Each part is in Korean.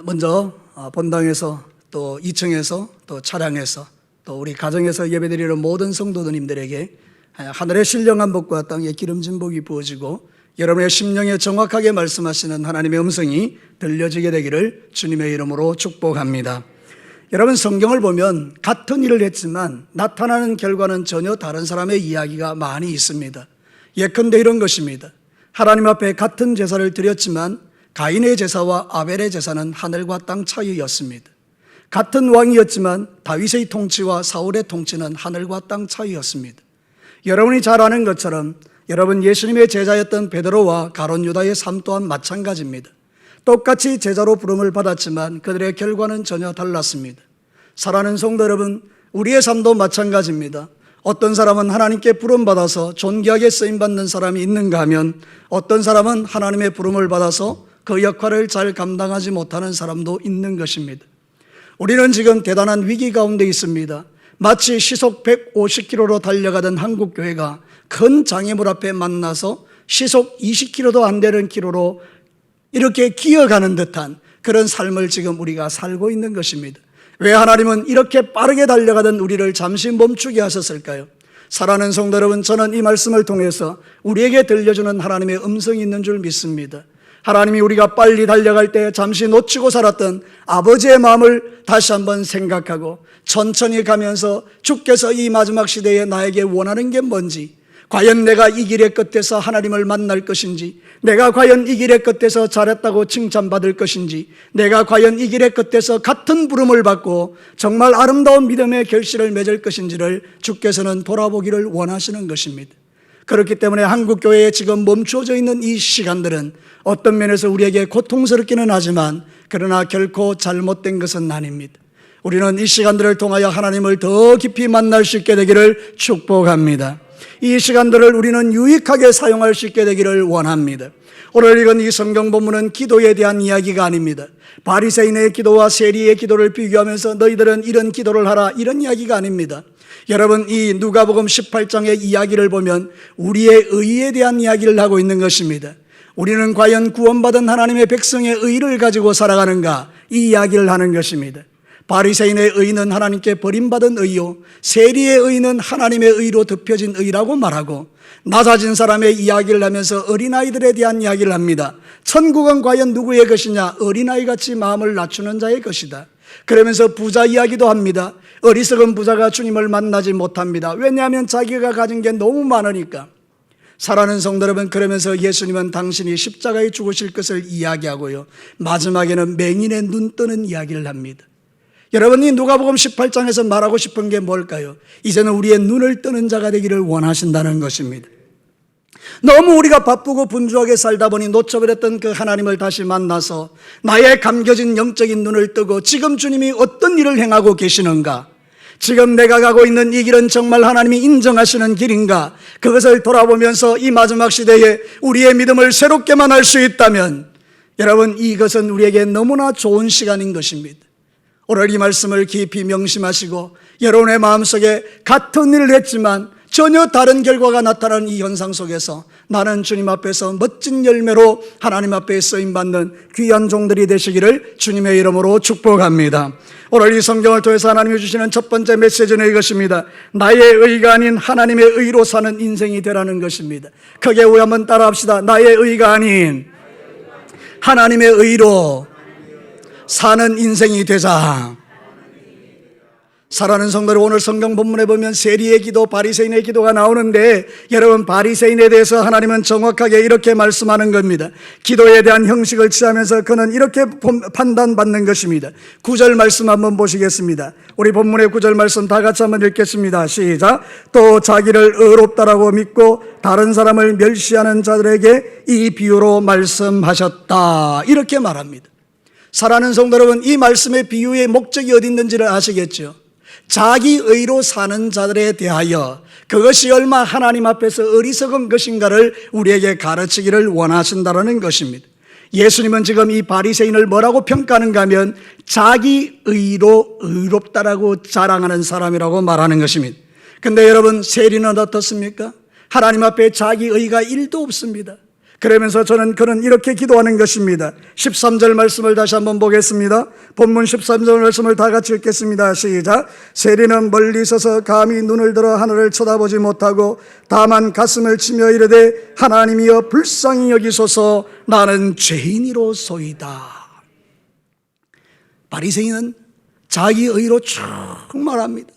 먼저 본당에서 또 2층에서 또 차량에서 또 우리 가정에서 예배드리는 모든 성도님들에게 하늘의 신령한 복과 땅의 기름진 복이 부어지고 여러분의 심령에 정확하게 말씀하시는 하나님의 음성이 들려지게 되기를 주님의 이름으로 축복합니다. 여러분, 성경을 보면 같은 일을 했지만 나타나는 결과는 전혀 다른 사람의 이야기가 많이 있습니다. 예컨대 이런 것입니다. 하나님 앞에 같은 제사를 드렸지만 가인의 제사와 아벨의 제사는 하늘과 땅 차이였습니다. 같은 왕이었지만 다윗의 통치와 사울의 통치는 하늘과 땅 차이였습니다. 여러분이 잘 아는 것처럼 여러분, 예수님의 제자였던 베드로와 가룟 유다의 삶 또한 마찬가지입니다. 똑같이 제자로 부름을 받았지만 그들의 결과는 전혀 달랐습니다. 사랑하는 성도 여러분, 우리의 삶도 마찬가지입니다. 어떤 사람은 하나님께 부름받아서 존귀하게 쓰임받는 사람이 있는가 하면 어떤 사람은 하나님의 부름을 받아서 그 역할을 잘 감당하지 못하는 사람도 있는 것입니다. 우리는 지금 대단한 위기 가운데 있습니다. 마치 시속 150km로 달려가던 한국교회가 큰 장애물 앞에 만나서 시속 20km도 안 되는 기로로 이렇게 기어가는 듯한 그런 삶을 지금 우리가 살고 있는 것입니다. 왜 하나님은 이렇게 빠르게 달려가던 우리를 잠시 멈추게 하셨을까요? 사랑하는 성도 여러분, 저는 이 말씀을 통해서 우리에게 들려주는 하나님의 음성이 있는 줄 믿습니다. 하나님이 우리가 빨리 달려갈 때 잠시 놓치고 살았던 아버지의 마음을 다시 한번 생각하고 천천히 가면서 주께서 이 마지막 시대에 나에게 원하는 게 뭔지, 과연 내가 이 길의 끝에서 하나님을 만날 것인지, 내가 과연 이 길의 끝에서 잘했다고 칭찬받을 것인지, 내가 과연 이 길의 끝에서 같은 부름을 받고 정말 아름다운 믿음의 결실을 맺을 것인지를 주께서는 돌아보기를 원하시는 것입니다. 그렇기 때문에 한국교회에 지금 멈추어져 있는 이 시간들은 어떤 면에서 우리에게 고통스럽기는 하지만 그러나 결코 잘못된 것은 아닙니다. 우리는 이 시간들을 통하여 하나님을 더 깊이 만날 수 있게 되기를 축복합니다. 이 시간들을 우리는 유익하게 사용할 수 있게 되기를 원합니다. 오늘 읽은 이 성경 본문은 기도에 대한 이야기가 아닙니다. 바리새인의 기도와 세리의 기도를 비교하면서 너희들은 이런 기도를 하라, 이런 이야기가 아닙니다. 여러분, 이 누가복음 18장의 이야기를 보면 우리의 의에 대한 이야기를 하고 있는 것입니다. 우리는 과연 구원받은 하나님의 백성의 의를 가지고 살아가는가, 이 이야기를 하는 것입니다. 바리새인의 의는 하나님께 버림받은 의요, 세리의 의는 하나님의 의로 덮여진 의라고 말하고, 낮아진 사람의 이야기를 하면서 어린아이들에 대한 이야기를 합니다. 천국은 과연 누구의 것이냐? 어린아이같이 마음을 낮추는 자의 것이다. 그러면서 부자 이야기도 합니다. 어리석은 부자가 주님을 만나지 못합니다. 왜냐하면 자기가 가진 게 너무 많으니까. 사랑하는 성도 여러분, 그러면서 예수님은 당신이 십자가에 죽으실 것을 이야기하고요, 마지막에는 맹인의 눈 뜨는 이야기를 합니다. 여러분이 누가복음 18장에서 말하고 싶은 게 뭘까요? 이제는 우리의 눈을 뜨는 자가 되기를 원하신다는 것입니다. 너무 우리가 바쁘고 분주하게 살다 보니 놓쳐버렸던 그 하나님을 다시 만나서 나의 감겨진 영적인 눈을 뜨고 지금 주님이 어떤 일을 행하고 계시는가, 지금 내가 가고 있는 이 길은 정말 하나님이 인정하시는 길인가, 그것을 돌아보면서 이 마지막 시대에 우리의 믿음을 새롭게만 할 수 있다면 여러분, 이것은 우리에게 너무나 좋은 시간인 것입니다. 오늘 이 말씀을 깊이 명심하시고 여러분의 마음속에 같은 일을 했지만 전혀 다른 결과가 나타나는 이 현상 속에서 나는 주님 앞에서 멋진 열매로 하나님 앞에 쓰임받는 귀한 종들이 되시기를 주님의 이름으로 축복합니다. 오늘 이 성경을 통해서 하나님이 주시는 첫 번째 메시지는 이것입니다. 나의 의가 아닌 하나님의 의로 사는 인생이 되라는 것입니다. 크게 우리 한번 따라합시다. 나의 의가 아닌 하나님의 의로 사는 인생이 되자. 사랑하는 성도들, 오늘 성경 본문에 보면 세리의 기도, 바리새인의 기도가 나오는데 여러분, 바리새인에 대해서 하나님은 정확하게 이렇게 말씀하는 겁니다. 기도에 대한 형식을 취하면서 그는 이렇게 판단받는 것입니다. 9절 말씀 한번 보시겠습니다. 우리 본문의 9절 말씀 다 같이 한번 읽겠습니다. 시작. 또 자기를 의롭다라고 믿고 다른 사람을 멸시하는 자들에게 이 비유로 말씀하셨다, 이렇게 말합니다. 사랑하는 성도 여러분, 이 말씀의 비유의 목적이 어디 있는지를 아시겠죠? 자기 의로 사는 자들에 대하여 그것이 얼마 하나님 앞에서 어리석은 것인가를 우리에게 가르치기를 원하신다는 것입니다. 예수님은 지금 이 바리새인을 뭐라고 평가하는가 하면 자기 의로 의롭다라고 자랑하는 사람이라고 말하는 것입니다. 근데 여러분, 세리는 어떻습니까? 하나님 앞에 자기 의가 1도 없습니다. 그러면서 그는 이렇게 기도하는 것입니다. 13절 말씀을 다시 한번 보겠습니다. 본문 13절 말씀을 다 같이 읽겠습니다. 시작. 세리는 멀리 서서 감히 눈을 들어 하늘을 쳐다보지 못하고 다만 가슴을 치며 이르되 하나님이여 불쌍히 여기소서 나는 죄인이로소이다. 바리새인은 자기 의로 쭉 말합니다.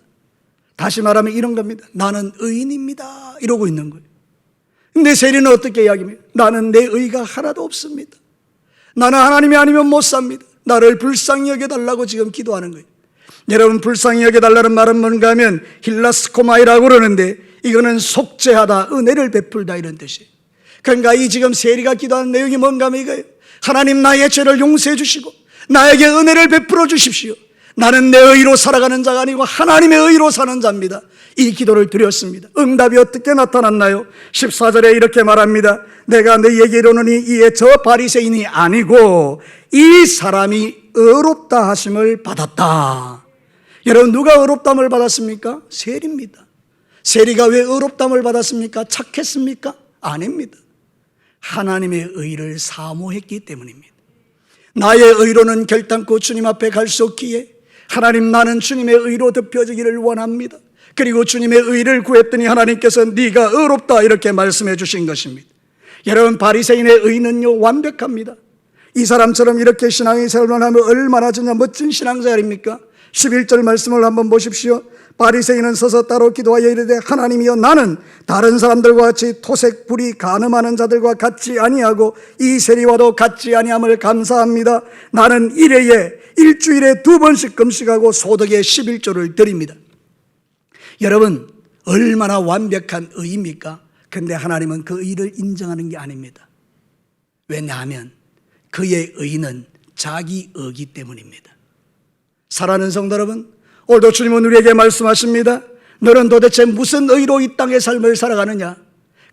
다시 말하면 이런 겁니다. 나는 의인입니다 이러고 있는 거예요. 근데 세리는 어떻게 이야기합니까? 나는 내 의가 하나도 없습니다. 나는 하나님이 아니면 못 삽니다. 나를 불쌍히 여겨달라고 지금 기도하는 거예요. 여러분, 불쌍히 여겨달라는 말은 뭔가 하면 힐라스코마이라고 그러는데 이거는 속죄하다, 은혜를 베풀다 이런 뜻이에요. 그러니까 이 지금 세리가 기도하는 내용이 뭔가 하면 이거예요. 하나님, 나의 죄를 용서해 주시고 나에게 은혜를 베풀어 주십시오. 나는 내 의로 살아가는 자가 아니고 하나님의 의로 사는 자입니다. 이 기도를 드렸습니다. 응답이 어떻게 나타났나요? 14절에 이렇게 말합니다. 내가 너희에게 이르노니 이에 저 바리새인이 아니고 이 사람이 의롭다 하심을 받았다. 여러분, 누가 의롭담을 받았습니까? 세리입니다. 세리가 왜 의롭담을 받았습니까? 착했습니까? 아닙니다. 하나님의 의를 사모했기 때문입니다. 나의 의로는 결단코 주님 앞에 갈 수 없기에 하나님, 나는 주님의 의로 덮여지기를 원합니다. 그리고 주님의 의를 구했더니 하나님께서 네가 의롭다 이렇게 말씀해 주신 것입니다. 여러분, 바리새인의 의는요 완벽합니다. 이 사람처럼 이렇게 신앙의 생활을 하면 얼마나 진짜 멋진 신앙자입니까? 11절 말씀을 한번 보십시오. 바리새인은 서서 따로 기도하여 이르되 하나님이여 나는 다른 사람들과 같이 토색 불이 간음하는 자들과 같지 아니하고 이 세리와도 같지 아니함을 감사합니다. 나는 일주일에 2번씩 금식하고 소득의 11조를 드립니다. 여러분, 얼마나 완벽한 의입니까? 근데 하나님은 그 의를 인정하는 게 아닙니다. 왜냐하면 그의 의는 자기 의기 때문입니다. 사랑하는 성도 여러분, 오늘도 주님은 우리에게 말씀하십니다. 너는 도대체 무슨 의로 이 땅의 삶을 살아가느냐?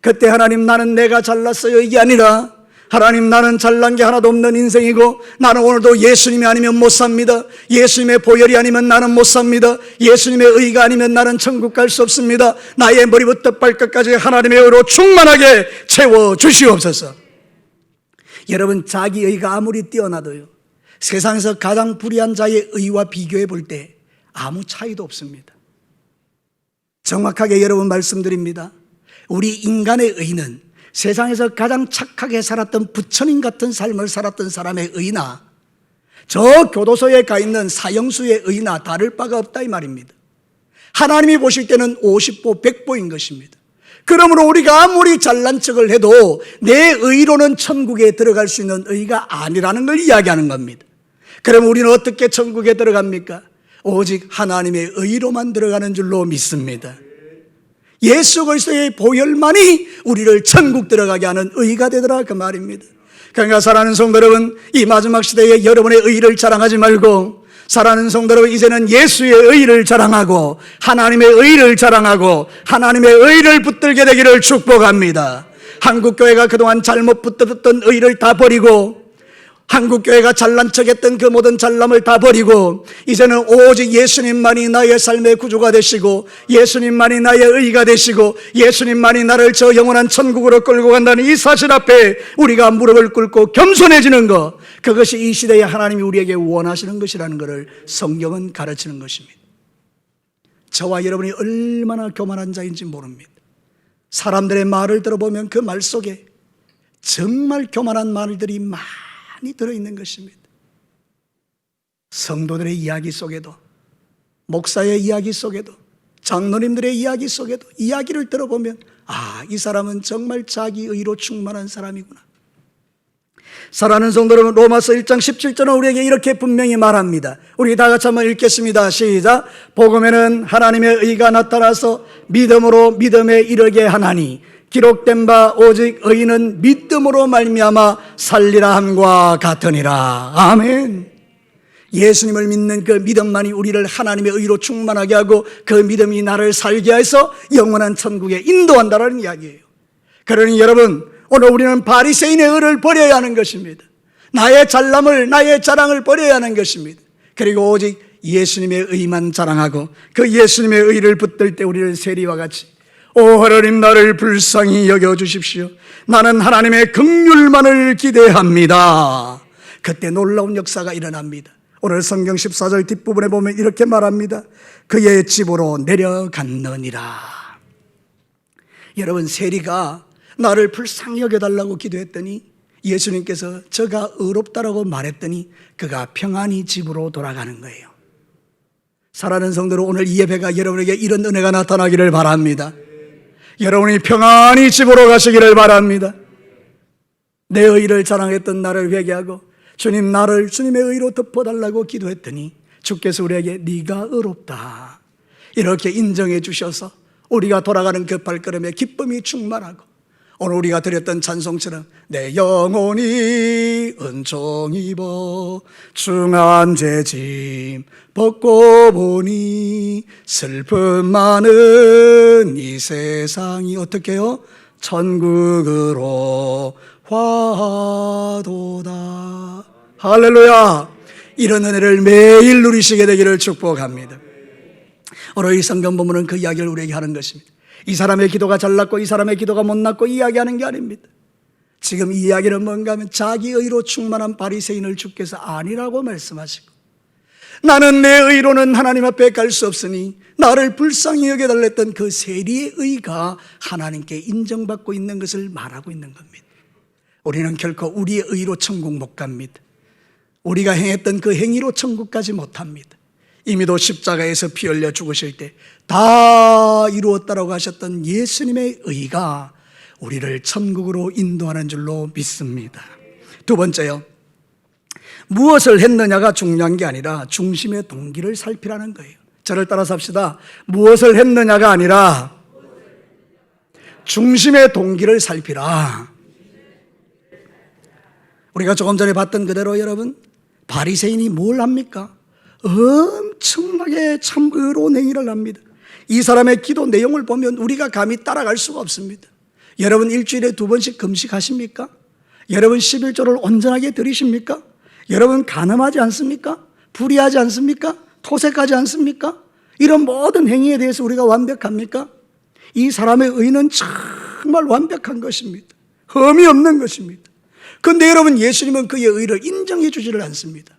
그때 하나님, 나는 내가 잘났어요 이게 아니라 하나님, 나는 잘난 게 하나도 없는 인생이고 나는 오늘도 예수님이 아니면 못 삽니다. 예수님의 보혈이 아니면 나는 못 삽니다. 예수님의 의가 아니면 나는 천국 갈 수 없습니다. 나의 머리부터 발끝까지 하나님의 의로 충만하게 채워주시옵소서. 여러분, 자기 의가 아무리 뛰어나도요 세상에서 가장 불의한 자의 의와 비교해 볼 때 아무 차이도 없습니다. 정확하게 여러분 말씀드립니다. 우리 인간의 의는 세상에서 가장 착하게 살았던 부처님 같은 삶을 살았던 사람의 의나 저 교도소에 가 있는 사형수의 의나 다를 바가 없다 이 말입니다. 하나님이 보실 때는 50보 100보인 것입니다. 그러므로 우리가 아무리 잘난 척을 해도 내 의로는 천국에 들어갈 수 있는 의가 아니라는 걸 이야기하는 겁니다. 그럼 우리는 어떻게 천국에 들어갑니까? 오직 하나님의 의로만 들어가는 줄로 믿습니다. 예수 그리스도의 보혈만이 우리를 천국 들어가게 하는 의가 되더라 그 말입니다. 그러니까 사랑하는 성도 여러분, 이 마지막 시대에 여러분의 의를 자랑하지 말고 사랑하는 성도 여러분, 이제는 예수의 의를 자랑하고 하나님의 의를 자랑하고 하나님의 의를 붙들게 되기를 축복합니다. 한국교회가 그동안 잘못 붙들었던 의를 다 버리고 한국교회가 잘난 척했던 그 모든 잘남을 다 버리고 이제는 오직 예수님만이 나의 삶의 구주가 되시고 예수님만이 나의 의가 되시고 예수님만이 나를 저 영원한 천국으로 끌고 간다는 이 사실 앞에 우리가 무릎을 꿇고 겸손해지는 것, 그것이 이 시대에 하나님이 우리에게 원하시는 것이라는 것을 성경은 가르치는 것입니다. 저와 여러분이 얼마나 교만한 자인지 모릅니다. 사람들의 말을 들어보면 그 말 속에 정말 교만한 말들이 많이 들어있는 것입니다. 성도들의 이야기 속에도, 목사의 이야기 속에도, 장로님들의 이야기 속에도 이야기를 들어보면 이 사람은 정말 자기 의로 충만한 사람이구나. 사랑하는 성도 여러분, 로마서 1장 17절은 우리에게 이렇게 분명히 말합니다. 우리 다 같이 한번 읽겠습니다. 시작. 복음에는 하나님의 의가 나타나서 믿음으로 믿음에 이르게 하나니 기록된 바 오직 의인은 믿음으로 말미암아 살리라 함과 같으니라. 아멘. 예수님을 믿는 그 믿음만이 우리를 하나님의 의로 충만하게 하고 그 믿음이 나를 살게 해서 영원한 천국에 인도한다라는 이야기예요. 그러니 여러분, 오늘 우리는 바리새인의 의를 버려야 하는 것입니다. 나의 잘남을, 나의 자랑을 버려야 하는 것입니다. 그리고 오직 예수님의 의만 자랑하고 그 예수님의 의를 붙들 때 우리를 세리와 같이 오 하나님, 나를 불쌍히 여겨주십시오. 나는 하나님의 긍휼만을 기대합니다. 그때 놀라운 역사가 일어납니다. 오늘 성경 14절 뒷부분에 보면 이렇게 말합니다. 그의 집으로 내려갔느니라. 여러분, 세리가 나를 불쌍히 여겨달라고 기도했더니 예수님께서 저가 의롭다라고 말했더니 그가 평안히 집으로 돌아가는 거예요. 사랑하는 성도들, 오늘 이 예배가 여러분에게 이런 은혜가 나타나기를 바랍니다. 여러분이 평안히 집으로 가시기를 바랍니다. 내 의를 자랑했던 나를 회개하고 주님, 나를 주님의 의로 덮어달라고 기도했더니 주께서 우리에게 네가 의롭다 이렇게 인정해 주셔서 우리가 돌아가는 그 발걸음에 기쁨이 충만하고, 오늘 우리가 드렸던 찬송처럼 내 영혼이 은총 입어 중한 죄짐 벗고 보니 슬픔 많은 이 세상이 어떻게 해요? 천국으로 화도다. 할렐루야. 이런 은혜를 매일 누리시게 되기를 축복합니다. 오늘 이 성경 본문은 그 이야기를 우리에게 하는 것입니다. 이 사람의 기도가 잘났고 이 사람의 기도가 못났고 이야기하는 게 아닙니다. 지금 이 이야기는 뭔가 하면 자기 의로 충만한 바리새인을 주께서 아니라고 말씀하시고, 나는 내 의로는 하나님 앞에 갈 수 없으니 나를 불쌍히 여겨달랬던 그 세리의 의가 하나님께 인정받고 있는 것을 말하고 있는 겁니다. 우리는 결코 우리의 의로 천국 못 갑니다. 우리가 행했던 그 행위로 천국 가지 못합니다. 이미도 십자가에서 피 흘려 죽으실 때 다 이루었다라고 하셨던 예수님의 의가 우리를 천국으로 인도하는 줄로 믿습니다. 두 번째요, 무엇을 했느냐가 중요한 게 아니라 중심의 동기를 살피라는 거예요. 저를 따라서 합시다. 무엇을 했느냐가 아니라 중심의 동기를 살피라. 우리가 조금 전에 봤던 그대로 여러분, 바리새인이 뭘 합니까? 엄청나게 참 의로운 행위를 합니다. 이 사람의 기도 내용을 보면 우리가 감히 따라갈 수가 없습니다. 여러분, 일주일에 2번씩 금식하십니까? 여러분, 11조를 온전하게 드리십니까? 여러분, 간음하지 않습니까? 불의하지 않습니까? 토색하지 않습니까? 이런 모든 행위에 대해서 우리가 완벽합니까? 이 사람의 의는 정말 완벽한 것입니다. 흠이 없는 것입니다. 그런데 여러분, 예수님은 그의 의를 인정해 주지를 않습니다.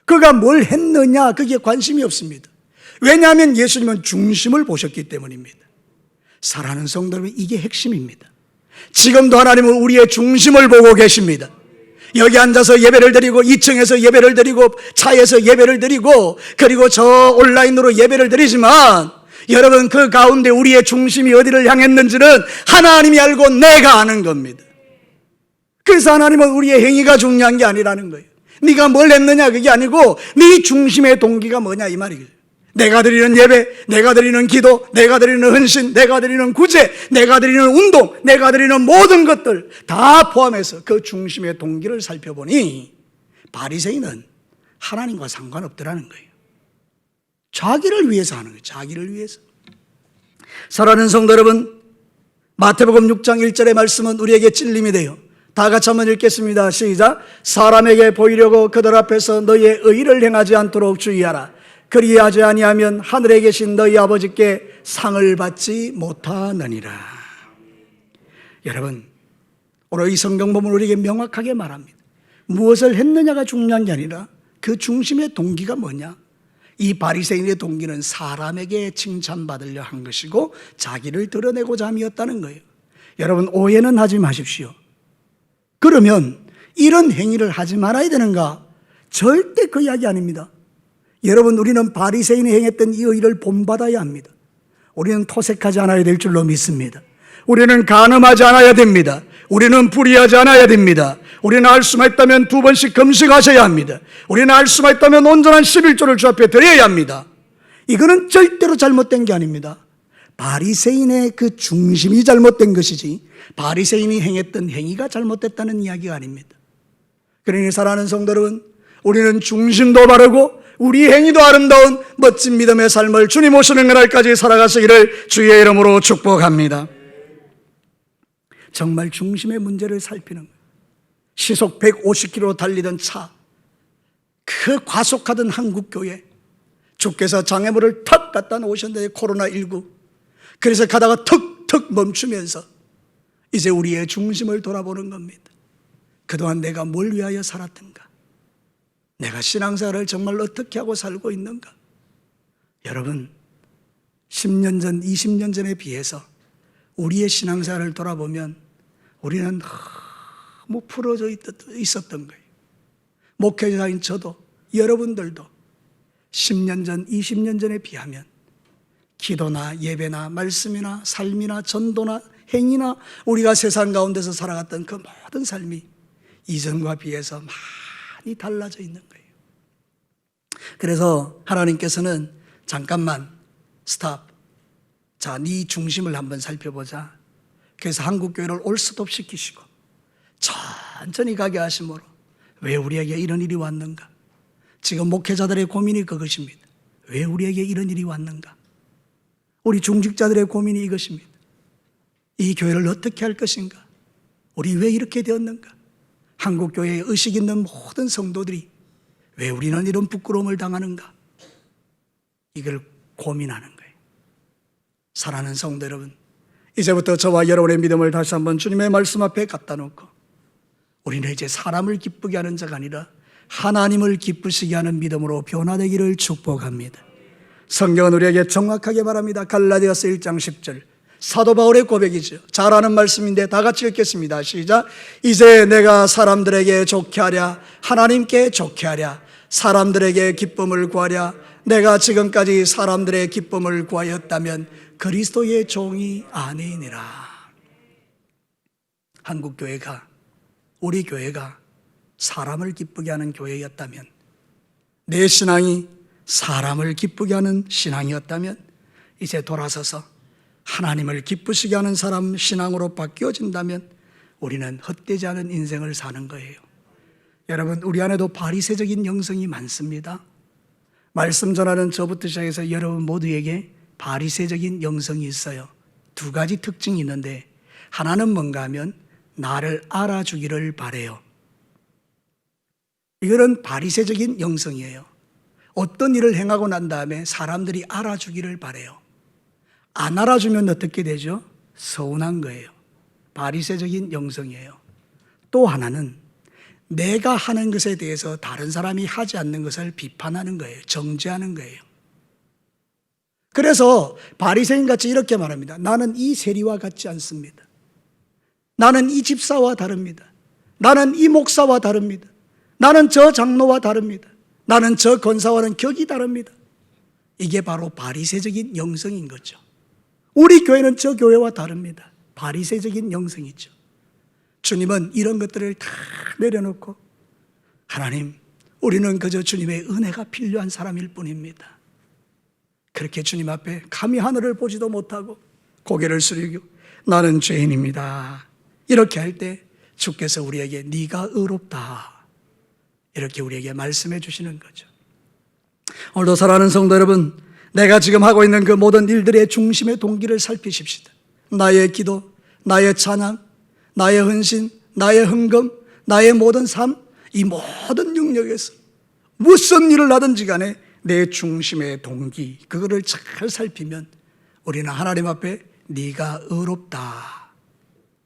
그가 뭘 했느냐, 그게 관심이 없습니다. 왜냐하면 예수님은 중심을 보셨기 때문입니다. 사랑하는 성도 여러분, 이게 핵심입니다. 지금도 하나님은 우리의 중심을 보고 계십니다. 여기 앉아서 예배를 드리고 2층에서 예배를 드리고 차에서 예배를 드리고 그리고 저 온라인으로 예배를 드리지만, 여러분, 그 가운데 우리의 중심이 어디를 향했는지는 하나님이 알고 내가 아는 겁니다. 그래서 하나님은 우리의 행위가 중요한 게 아니라는 거예요. 네가 뭘 했느냐 그게 아니고 네 중심의 동기가 뭐냐 이 말이에요. 내가 드리는 예배, 내가 드리는 기도, 내가 드리는 헌신, 내가 드리는 구제, 내가 드리는 운동, 내가 드리는 모든 것들 다 포함해서 그 중심의 동기를 살펴보니 바리새인은 하나님과 상관없더라는 거예요. 자기를 위해서 하는 거예요. 자기를 위해서. 사랑하는 성도 여러분, 마태복음 6장 1절의 말씀은 우리에게 찔림이 돼요. 다 같이 한번 읽겠습니다. 시작. 사람에게 보이려고 그들 앞에서 너희의 의를 행하지 않도록 주의하라. 그리하지 아니하면 하늘에 계신 너희 아버지께 상을 받지 못하느니라. 여러분, 오늘 이 성경 본문 우리에게 명확하게 말합니다. 무엇을 했느냐가 중요한 게 아니라 그 중심의 동기가 뭐냐. 이 바리새인의 동기는 사람에게 칭찬받으려 한 것이고 자기를 드러내고자 함이었다는 거예요. 여러분, 오해는 하지 마십시오. 그러면 이런 행위를 하지 말아야 되는가? 절대 그 이야기 아닙니다. 여러분, 우리는 바리새인이 행했던 이 의를 본받아야 합니다. 우리는 토색하지 않아야 될 줄로 믿습니다. 우리는 간음하지 않아야 됩니다. 우리는 불의하지 않아야 됩니다. 우리는 할 수만 있다면 2번씩 금식하셔야 합니다. 우리는 할 수만 있다면 온전한 11조를 주 앞에 드려야 합니다. 이거는 절대로 잘못된 게 아닙니다. 바리새인의 그 중심이 잘못된 것이지 바리새인이 행했던 행위가 잘못됐다는 이야기가 아닙니다. 그러니 사랑하는 성도 여러분, 우리는 중심도 바르고 우리 행위도 아름다운 멋진 믿음의 삶을 주님 오시는 그날까지 살아가시기를 주의 이름으로 축복합니다. 정말 중심의 문제를 살피는 거예요. 시속 150km 달리던 차, 그 과속하던 한국교회, 주께서 장애물을 탁 갖다 놓으셨는데 코로나19 그래서 가다가 턱턱 멈추면서 이제 우리의 중심을 돌아보는 겁니다. 그동안 내가 뭘 위하여 살았던가? 내가 신앙생활을 정말 어떻게 하고 살고 있는가? 여러분, 10년 전, 20년 전에 비해서 우리의 신앙생활을 돌아보면 우리는 너무 풀어져 있었던 거예요. 목회자인 저도, 여러분들도 10년 전, 20년 전에 비하면 기도나 예배나 말씀이나 삶이나 전도나 행위나 우리가 세상 가운데서 살아갔던 그 모든 삶이 이전과 비해서 많이 달라져 있는 거예요. 그래서 하나님께서는 잠깐만 스탑. 자, 네 중심을 한번 살펴보자. 그래서 한국교회를 올스톱 시키시고 천천히 가게 하심으로 왜 우리에게 이런 일이 왔는가? 지금 목회자들의 고민이 그것입니다. 왜 우리에게 이런 일이 왔는가? 우리 중직자들의 고민이 이것입니다. 이 교회를 어떻게 할 것인가? 우리 왜 이렇게 되었는가? 한국교회에 의식 있는 모든 성도들이 왜 우리는 이런 부끄러움을 당하는가? 이걸 고민하는 거예요. 사랑하는 성도 여러분, 이제부터 저와 여러분의 믿음을 다시 한번 주님의 말씀 앞에 갖다 놓고 우리는 이제 사람을 기쁘게 하는 자가 아니라 하나님을 기쁘시게 하는 믿음으로 변화되기를 축복합니다. 성경은 우리에게 정확하게 말합니다. 갈라디아서 1장 10절 사도 바울의 고백이죠. 잘 아는 말씀인데 다 같이 읽겠습니다. 시작. 이제 내가 사람들에게 좋게 하랴 하나님께 좋게 하랴 사람들에게 기쁨을 구하랴 내가 지금까지 사람들의 기쁨을 구하였다면 그리스도의 종이 아니니라. 한국교회가, 우리 교회가 사람을 기쁘게 하는 교회였다면, 내 신앙이 사람을 기쁘게 하는 신앙이었다면 이제 돌아서서 하나님을 기쁘시게 하는 사람 신앙으로 바뀌어진다면 우리는 헛되지 않은 인생을 사는 거예요. 여러분, 우리 안에도 바리새적인 영성이 많습니다. 말씀 전하는 저부터 시작해서 여러분 모두에게 바리새적인 영성이 있어요. 두 가지 특징이 있는데 하나는 뭔가 하면 나를 알아주기를 바래요. 이거는 바리새적인 영성이에요. 어떤 일을 행하고 난 다음에 사람들이 알아주기를 바래요. 안 알아주면 어떻게 되죠? 서운한 거예요. 바리새적인 영성이에요. 또 하나는 내가 하는 것에 대해서 다른 사람이 하지 않는 것을 비판하는 거예요. 정죄하는 거예요. 그래서 바리새인같이 이렇게 말합니다. 나는 이 세리와 같지 않습니다. 나는 이 집사와 다릅니다. 나는 이 목사와 다릅니다. 나는 저 장로와 다릅니다. 나는 저 권사와는 격이 다릅니다. 이게 바로 바리새적인 영성인 거죠. 우리 교회는 저 교회와 다릅니다. 바리새적인 영성이죠. 주님은 이런 것들을 다 내려놓고 하나님, 우리는 그저 주님의 은혜가 필요한 사람일 뿐입니다. 그렇게 주님 앞에 감히 하늘을 보지도 못하고 고개를 숙이고 나는 죄인입니다. 이렇게 할 때 주께서 우리에게 네가 의롭다 이렇게 우리에게 말씀해 주시는 거죠. 오늘도 사랑하는 성도 여러분, 내가 지금 하고 있는 그 모든 일들의 중심의 동기를 살피십시다. 나의 기도, 나의 찬양, 나의 헌신, 나의 헌금, 나의 모든 삶, 이 모든 영역에서 무슨 일을 하든지 간에 내 중심의 동기, 그거를 잘 살피면 우리는 하나님 앞에 네가 의롭다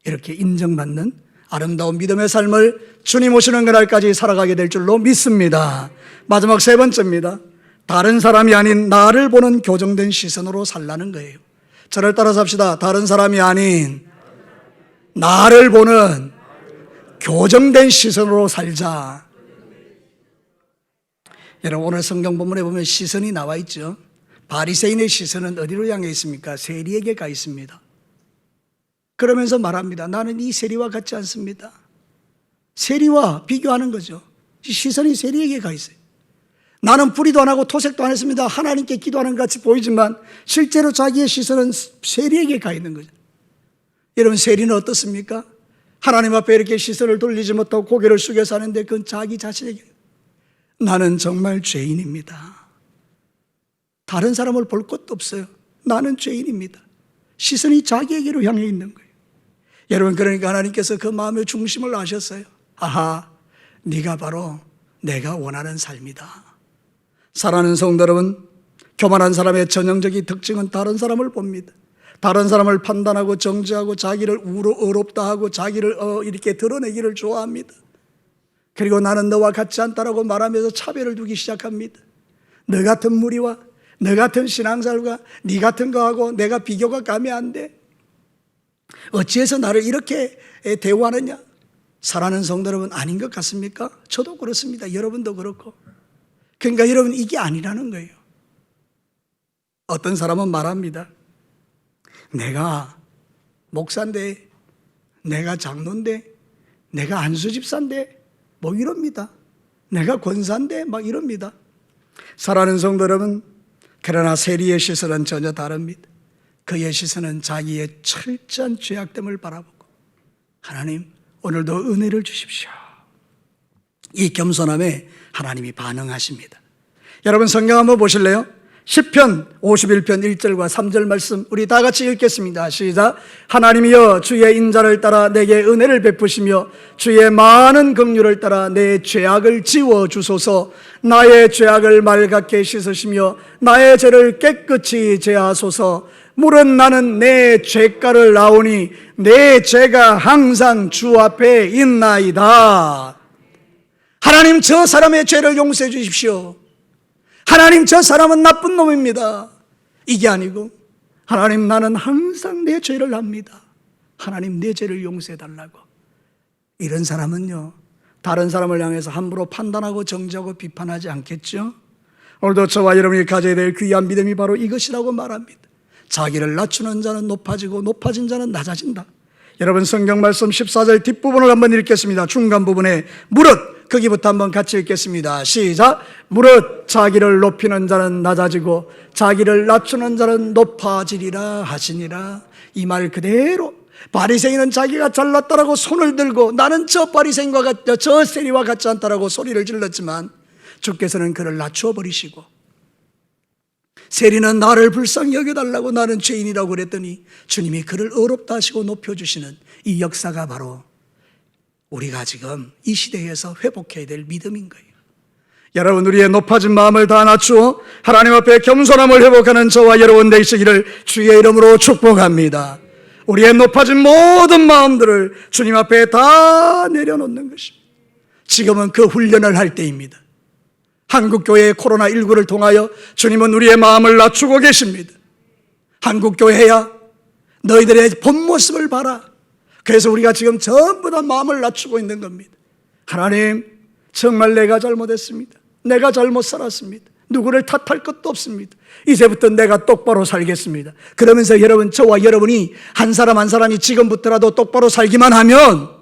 이렇게 인정받는 아름다운 믿음의 삶을 주님 오시는 그날까지 살아가게 될 줄로 믿습니다. 마지막 세 번째입니다. 다른 사람이 아닌 나를 보는 교정된 시선으로 살라는 거예요. 저를 따라서 합시다. 다른 사람이 아닌 나를 보는 교정된 시선으로 살자. 여러분, 오늘 성경 본문에 보면 시선이 나와 있죠. 바리새인의 시선은 어디로 향해 있습니까? 세리에게 가 있습니다. 그러면서 말합니다. 나는 이 세리와 같지 않습니다. 세리와 비교하는 거죠. 시선이 세리에게 가 있어요. 나는 불의도 안 하고 토색도 안 했습니다. 하나님께 기도하는 것 같이 보이지만 실제로 자기의 시선은 세리에게 가 있는 거죠. 여러분, 세리는 어떻습니까? 하나님 앞에 이렇게 시선을 돌리지 못하고 고개를 숙여서 하는데 그건 자기 자신에게, 나는 정말 죄인입니다. 다른 사람을 볼 것도 없어요. 나는 죄인입니다. 시선이 자기에게로 향해 있는 거예요. 여러분, 그러니까 하나님께서 그 마음의 중심을 아셨어요. 아하, 네가 바로 내가 원하는 삶이다. 사랑하는 성도 여러분, 교만한 사람의 전형적인 특징은 다른 사람을 봅니다. 다른 사람을 판단하고 정죄하고 자기를 의롭다 하고 자기를 이렇게 드러내기를 좋아합니다. 그리고 나는 너와 같지 않다라고 말하면서 차별을 두기 시작합니다. 너 같은 무리와 너 같은 신앙생활과 네 같은 거하고 내가 비교가 감이 안 돼. 어찌해서 나를 이렇게 대우하느냐? 사랑하는 성도 여러분, 아닌 것 같습니까? 저도 그렇습니다. 여러분도 그렇고. 그러니까 여러분, 이게 아니라는 거예요. 어떤 사람은 말합니다. 내가 목사인데, 내가 장로인데, 내가 안수집사인데, 뭐 이럽니다. 내가 권사인데, 막 이럽니다. 사랑하는 성도 여러분, 그러나 세리의 시선은 전혀 다릅니다. 그의 시선은 자기의 철저한 죄악됨을 바라보고, 하나님, 오늘도 은혜를 주십시오. 이 겸손함에 하나님이 반응하십니다. 여러분, 성경 한번 보실래요? 시편 51편 1절과 3절 말씀 우리 다 같이 읽겠습니다. 시작. 하나님이여, 주의 인자를 따라 내게 은혜를 베푸시며 주의 많은 긍휼을 따라 내 죄악을 지워주소서. 나의 죄악을 맑게 씻으시며 나의 죄를 깨끗이 제하소서. 물은 나는 내 죄가를 나오니 내 죄가 항상 주 앞에 있나이다. 하나님, 저 사람의 죄를 용서해 주십시오. 하나님, 저 사람은 나쁜 놈입니다. 이게 아니고, 하나님, 나는 항상 내 죄를 합니다. 하나님, 내 죄를 용서해 달라고. 이런 사람은요, 다른 사람을 향해서 함부로 판단하고 정죄하고 비판하지 않겠죠? 오늘도 저와 여러분이 가져야 될 귀한 믿음이 바로 이것이라고 말합니다. 자기를 낮추는 자는 높아지고 높아진 자는 낮아진다. 여러분, 성경 말씀 14절 뒷부분을 한번 읽겠습니다. 중간 부분에 무릇, 거기부터 한번 같이 읽겠습니다. 시작. 무릇 자기를 높이는 자는 낮아지고 자기를 낮추는 자는 높아지리라 하시니라. 이 말 그대로 바리새인은 자기가 잘났다라고 손을 들고 나는 저 바리새인과 저 세리와 같지 않다라고 소리를 질렀지만 주께서는 그를 낮추어 버리시고, 세리는 나를 불쌍히 여겨달라고 나는 죄인이라고 그랬더니 주님이 그를 의롭다 하시고 높여주시는 이 역사가 바로 우리가 지금 이 시대에서 회복해야 될 믿음인 거예요. 여러분, 우리의 높아진 마음을 다 낮추어 하나님 앞에 겸손함을 회복하는 저와 여러분 되시기를 주의 이름으로 축복합니다. 우리의 높아진 모든 마음들을 주님 앞에 다 내려놓는 것입니다. 지금은 그 훈련을 할 때입니다. 한국교회의 코로나19를 통하여 주님은 우리의 마음을 낮추고 계십니다. 한국교회야, 너희들의 본 모습을 봐라. 그래서 우리가 지금 전부 다 마음을 낮추고 있는 겁니다. 하나님, 정말 내가 잘못했습니다. 내가 잘못 살았습니다. 누구를 탓할 것도 없습니다. 이제부터 내가 똑바로 살겠습니다. 그러면서 여러분, 저와 여러분이 한 사람 한 사람이 지금부터라도 똑바로 살기만 하면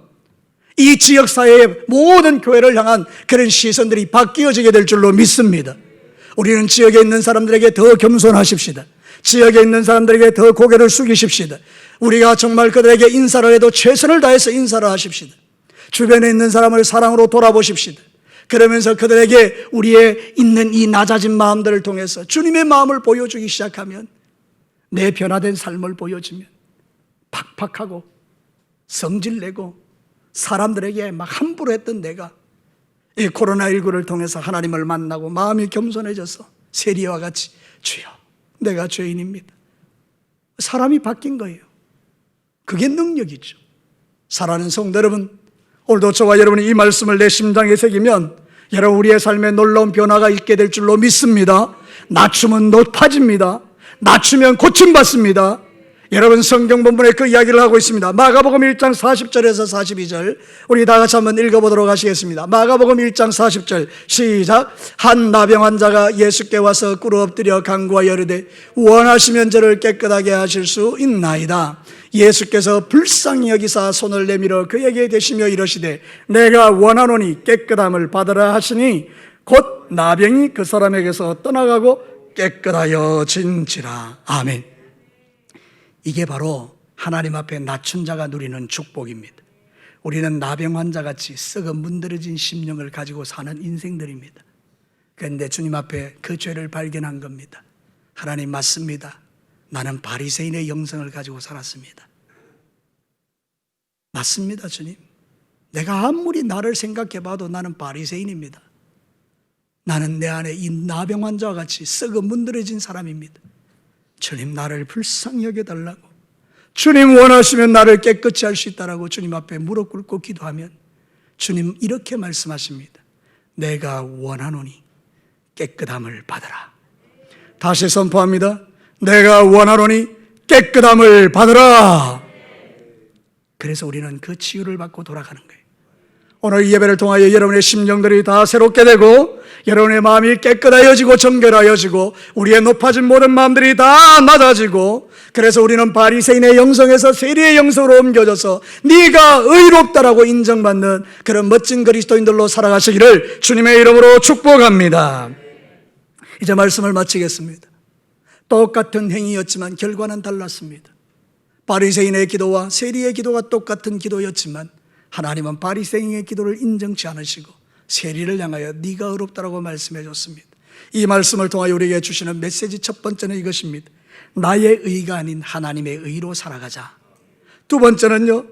이 지역사회의 모든 교회를 향한 그런 시선들이 바뀌어지게 될 줄로 믿습니다. 우리는 지역에 있는 사람들에게 더 겸손하십시다. 지역에 있는 사람들에게 더 고개를 숙이십시다. 우리가 정말 그들에게 인사를 해도 최선을 다해서 인사를 하십시다. 주변에 있는 사람을 사랑으로 돌아보십시다. 그러면서 그들에게 우리의 있는 이 낮아진 마음들을 통해서 주님의 마음을 보여주기 시작하면, 내 변화된 삶을 보여주면 팍팍하고 성질내고 사람들에게 막 함부로 했던 내가 이 코로나19를 통해서 하나님을 만나고 마음이 겸손해져서 세리와 같이 주여, 내가 죄인입니다. 사람이 바뀐 거예요. 그게 능력이죠. 사랑하는 성도 여러분, 오늘도 저와 여러분이 이 말씀을 내 심장에 새기면 여러분, 우리의 삶에 놀라운 변화가 있게 될 줄로 믿습니다. 낮추면 높아집니다. 낮추면 고침받습니다. 여러분, 성경 본문에 그 이야기를 하고 있습니다. 마가복음 1장 40절에서 42절 우리 다 같이 한번 읽어보도록 하시겠습니다. 마가복음 1장 40절 시작. 한 나병 환자가 예수께 와서 꿇어 엎드려 간구하여 이르되 원하시면 저를 깨끗하게 하실 수 있나이다. 예수께서 불쌍히 여기사 손을 내밀어 그에게 대시며 이르시되 내가 원하노니 깨끗함을 받으라 하시니 곧 나병이 그 사람에게서 떠나가고 깨끗하여 진지라. 아멘. 이게 바로 하나님 앞에 낮춘 자가 누리는 축복입니다. 우리는 나병 환자같이 썩어 문드러진 심령을 가지고 사는 인생들입니다. 그런데 주님 앞에 그 죄를 발견한 겁니다. 하나님, 맞습니다. 나는 바리새인의 영성을 가지고 살았습니다. 맞습니다, 주님. 내가 아무리 나를 생각해 봐도 나는 바리새인입니다. 나는 내 안에 이 나병 환자와 같이 썩어 문드러진 사람입니다. 주님, 나를 불쌍히 여겨달라고 주님 원하시면 나를 깨끗이 할 수 있다라고 주님 앞에 무릎 꿇고 기도하면 주님 이렇게 말씀하십니다. 내가 원하노니 깨끗함을 받으라. 다시 선포합니다. 내가 원하노니 깨끗함을 받으라. 그래서 우리는 그 치유를 받고 돌아가는 거예요. 오늘 이 예배를 통하여 여러분의 심령들이 다 새롭게 되고 여러분의 마음이 깨끗하여지고 정결하여지고 우리의 높아진 모든 마음들이 다 낮아지고, 그래서 우리는 바리새인의 영성에서 세리의 영성으로 옮겨져서 네가 의롭다라고 인정받는 그런 멋진 그리스도인들로 살아가시기를 주님의 이름으로 축복합니다. 이제 말씀을 마치겠습니다. 똑같은 행위였지만 결과는 달랐습니다. 바리새인의 기도와 세리의 기도가 똑같은 기도였지만 하나님은 바리새인의 기도를 인정치 않으시고 세리를 향하여 네가 의롭다라고 말씀해 줬습니다. 이 말씀을 통하여 우리에게 주시는 메시지 첫 번째는 이것입니다. 나의 의가 아닌 하나님의 의로 살아가자. 두 번째는요,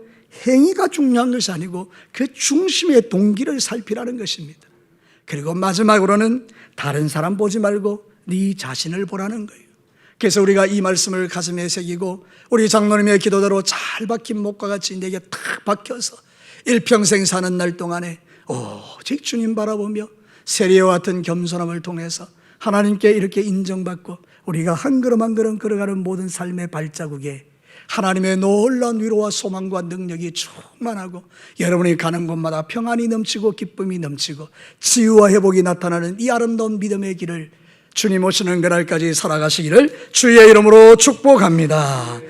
행위가 중요한 것이 아니고 그 중심의 동기를 살피라는 것입니다. 그리고 마지막으로는 다른 사람 보지 말고 네 자신을 보라는 거예요. 그래서 우리가 이 말씀을 가슴에 새기고 우리 장로님의 기도대로 잘 박힌 목과 같이 내게 탁 박혀서 일평생 사는 날 동안에 오직 주님 바라보며 세리와 같은 겸손함을 통해서 하나님께 이렇게 인정받고 우리가 한 걸음 한 걸음 걸어가는 모든 삶의 발자국에 하나님의 놀라운 위로와 소망과 능력이 충만하고 여러분이 가는 곳마다 평안이 넘치고 기쁨이 넘치고 치유와 회복이 나타나는 이 아름다운 믿음의 길을 주님 오시는 그날까지 살아가시기를 주의 이름으로 축복합니다.